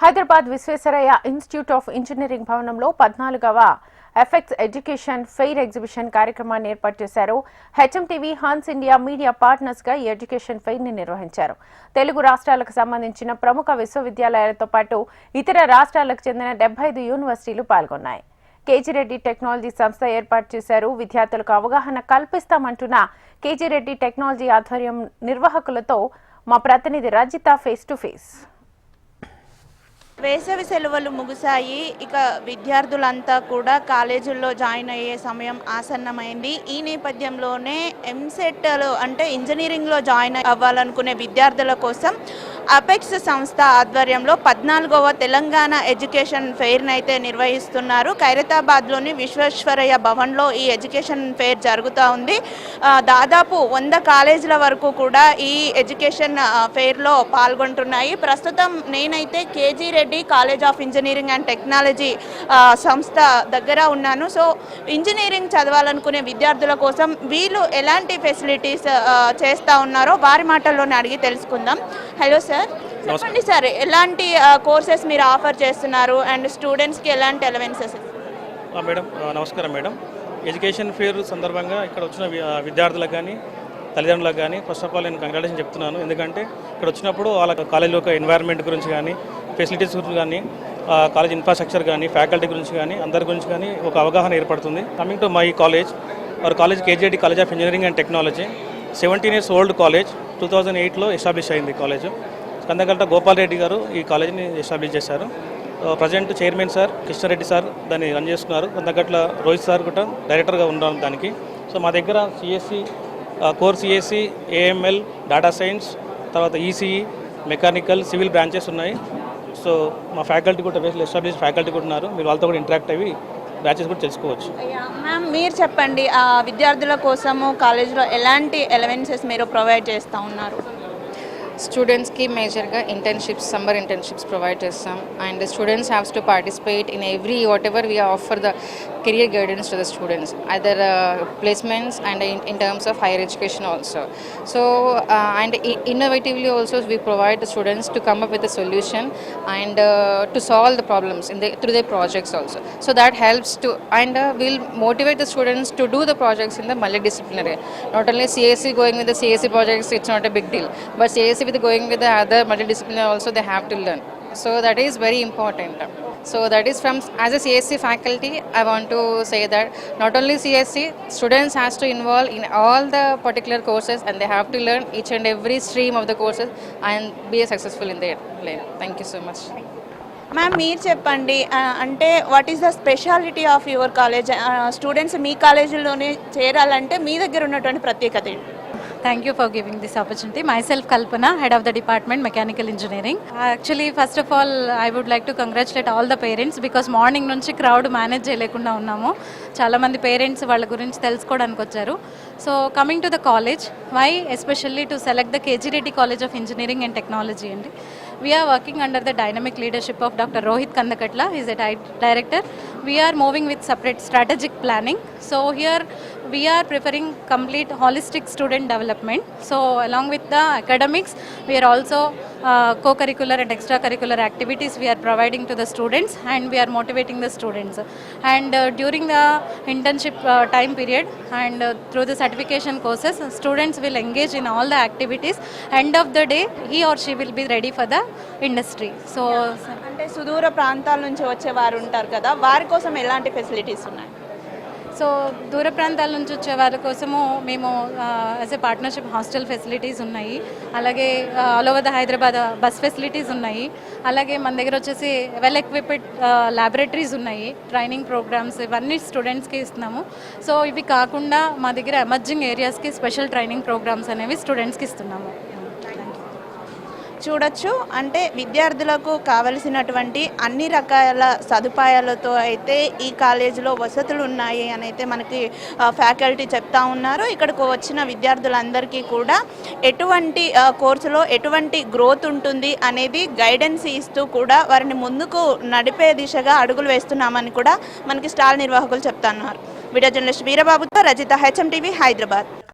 Hyderabad Visvesvaraya institute of engineering భవనంలో 14వ ఎఫెక్స్ ఎడ్యుకేషన్ ఫెయిర్ ఎగ్జిబిషన్ కార్యక్రమాన్ని ఏర్పాటు చేశారు. HMTV, Hans India media partners గా ఈ ఎడ్యుకేషన్ ఫెయిర్ ని నిర్వహించారు. తెలుగు రాష్ట్రాలకు సంబంధించిన ప్రముఖ విశ్వవిద్యాలయాలతో పాటు ఇతర రాష్ట్రాలకు చెందిన 75 యూనివర్సిటీలు పాల్గొన్నాయి. కేజీ రెడ్డి టెక్నాలజీ సంస్థ ఏర్పాటు చేశారు. విద్యార్థులకు అవగాహన కల్పిస్తామంటున్న కేజీ రెడ్డి టెక్నాలజీ ఆధ్వర్యం నిర్వాహకులతో మా ప్రతినిధి రజిత ఫేస్ టు ఫేస్. వేసవి సెలవులు ముగిశాయి. ఇక విద్యార్థులంతా కూడా కాలేజీల్లో జాయిన్ అయ్యే సమయం ఆసన్నమైంది. ఈ నేపథ్యంలోనే ఎంసెట్లో అంటే ఇంజనీరింగ్లో జాయిన్ అవ్వాలనుకునే విద్యార్థుల కోసం అపెక్స్ సంస్థ ఆధ్వర్యంలో 14వ తెలంగాణ ఎడ్యుకేషన్ ఫెయిర్ని అయితే నిర్వహిస్తున్నారు. ఖైరతాబాద్లోని విశ్వేశ్వరయ్య భవన్లో ఈ ఎడ్యుకేషన్ ఫెయిర్ జరుగుతూ ఉంది. దాదాపు 100 కాలేజీల వరకు కూడా ఈ ఎడ్యుకేషన్ ఫెయిర్లో పాల్గొంటున్నాయి. ప్రస్తుతం నేనైతే KG Reddy college of engineering and technology సంస్థ దగ్గర ఉన్నాను. సో ఇంజనీరింగ్ చదవాలనుకునే విద్యార్థుల కోసం వీళ్ళు ఎలాంటి ఫెసిలిటీస్ చేస్తూ ఉన్నారో వారి మాటల్లోనే అడిగి తెలుసుకుందాం. హలో సార్, చెప్పండి సార్, ఎలాంటి కోర్సెస్ మీరు ఆఫర్ చేస్తున్నారు అండ్ స్టూడెంట్స్కి ఎలాంటి అలవెన్సెస్? మేడం నమస్కారం మేడం. ఎడ్యుకేషన్ ఫెయిర్ సందర్భంగా ఇక్కడ వచ్చిన విద్యార్థులకు కానీ తల్లిదండ్రులకు కానీ ఫస్ట్ ఆఫ్ ఆల్ నేను కంగ్రాచులేషన్ చెప్తున్నాను. ఎందుకంటే ఇక్కడ వచ్చినప్పుడు వాళ్ళ కాలేజీలో ఒక ఎన్వైర్న్మెంట్ గురించి కానీ ఫెసిలిటీస్ గురించి కానీ కాలేజ్ ఇన్ఫ్రాస్ట్రక్చర్ కానీ ఫ్యాకల్టీ గురించి కానీ అందరి గురించి కానీ ఒక అవగాహన ఏర్పడుతుంది. Coming to my college, our college KGID college of engineering and technology, 17 years old college. 2008లో ఎస్టాబ్లిష్ అయింది కాలేజ్. కందగల్ట గోపాల్ రెడ్డి గారు ఈ కాలేజీని ఎస్టాబ్లిష్ చేశారు. Present chairman sir Krishnareddy sir దాన్ని రన్ చేస్తున్నారు. కందగట్ల రోహిత్ సార్ కూడా డైరెక్టర్గా ఉన్నాం దానికి. సో మా దగ్గర CSC core CSC, AML, data science, తర్వాత ఈసీఈ, మెకానికల్, సివిల్ బ్రాంచెస్ ఉన్నాయి. సో మా ఫ్యాకల్టీ కూడా ఎస్టాబ్లిష్ ఫ్యాకల్టీ కూడా ఉన్నారు. మీరు వాళ్ళతో కూడా ఇంటరాక్ట్ అయ్యి బ్రాంచెస్ కూడా తెలుసుకోవచ్చు. మ్యామ్, మీరు చెప్పండి, విద్యార్థుల కోసము కాలేజీలో ఎలాంటి ఎలవెన్సెస్ మీరు ప్రొవైడ్ చేస్తూ ఉన్నారు? స్టూడెంట్స్ కి మేజర్ గా ఇంటర్న్షిప్స్, సమ్మర్ ఇంటర్న్షిప్స్ ప్రొవైడ్ చేస్తాం. And students haves to participate in every what ever we offer the career guidance to the students, other placements and in terms of higher education also. So and innovatively also we provide the students to come up with a solution and to solve the problems through their projects also. So that helps to, and we'll motivate the students to do the projects in the multidisciplinary. Not only CSC going with the CSC projects, it's not a big deal, but CSC with going with the other multidisciplinary also they have to learn. So that is very important. So that is from, as a CSC faculty, I want to say that not only CSC, students has to involve in all the particular courses and they have to learn each and every stream of the courses and be successful in their lane. Thank you so much. Ma'am, మీరు చెప్పండి, అంటే what is the speciality of your college? Students మీ కాలేజీలోనే చేరాలంటే మీ దగ్గర ఉన్నటువంటి ప్రత్యేకత ఏంటి? Thank you for giving this opportunity. Myself Kalpana, head of the department Mechanical Engineering. Actually, first of all, I would like to congratulate all the parents because morning నుంచి crowd manage చేయలేకుండా ఉన్నాము. చాలా మంది పేరెంట్స్ వాళ్ళ గురించి తెలుసుకోవడానికి వచ్చారు. So coming to the college, why especially to select the KG Reddy college of engineering and technology అండి. We are working under the dynamic leadership of Dr. Rohit Kandakatla. He is a director. We are moving with separate strategic planning. So here we are preferring complete holistic student development. So along with the academics, we are also co-curricular and extracurricular activities we are providing to the students and we are motivating the students. And during the internship time period and through the certification courses, students will engage in all the activities. End of the day, he or she will be ready for the industry. So అంటే సుదూర ప్రాంతాల నుంచి వచ్చే వారు ఉంటారు కదా, వారి కోసం ఎలాంటి ఫెసిలిటీస్ ఉన్నాయి? సో దూర ప్రాంతాల నుంచి వచ్చే వారి కోసము మేము as a partnership hostel facilities ఉన్నాయి. అలాగే all over the Hyderabad bus facilities ఉన్నాయి. అలాగే మన దగ్గర వచ్చేసి వెల్ ఎక్విప్డ్ ల్యాబొరేటరీస్ ఉన్నాయి. ట్రైనింగ్ ప్రోగ్రామ్స్ ఇవన్నీ స్టూడెంట్స్కి ఇస్తున్నాము. సో ఇవి కాకుండా మా దగ్గర ఎమర్జింగ్ ఏరియాస్కి స్పెషల్ ట్రైనింగ్ ప్రోగ్రామ్స్ అనేవి స్టూడెంట్స్కి ఇస్తున్నాము. చూడొచ్చు, అంటే విద్యార్థులకు కావలసినటువంటి అన్ని రకాల సదుపాయాలతో అయితే ఈ కాలేజీలో వసతులు ఉన్నాయి అని అయితే మనకి ఫ్యాకల్టీ చెప్తా ఉన్నారు. ఇక్కడికి వచ్చిన విద్యార్థులందరికీ కూడా ఎటువంటి కోర్సులో ఎటువంటి గ్రోత్ ఉంటుంది అనేది గైడెన్స్ ఇస్తూ కూడా వారిని ముందుకు నడిపే దిశగా అడుగులు వేస్తున్నామని కూడా మనకి స్టాల్ నిర్వాహకులు చెప్తున్నారు. వీడియో జర్నలిస్ట్ వీరబాబుతో రజిత, హెచ్ఎంటీవీ, హైదరాబాద్.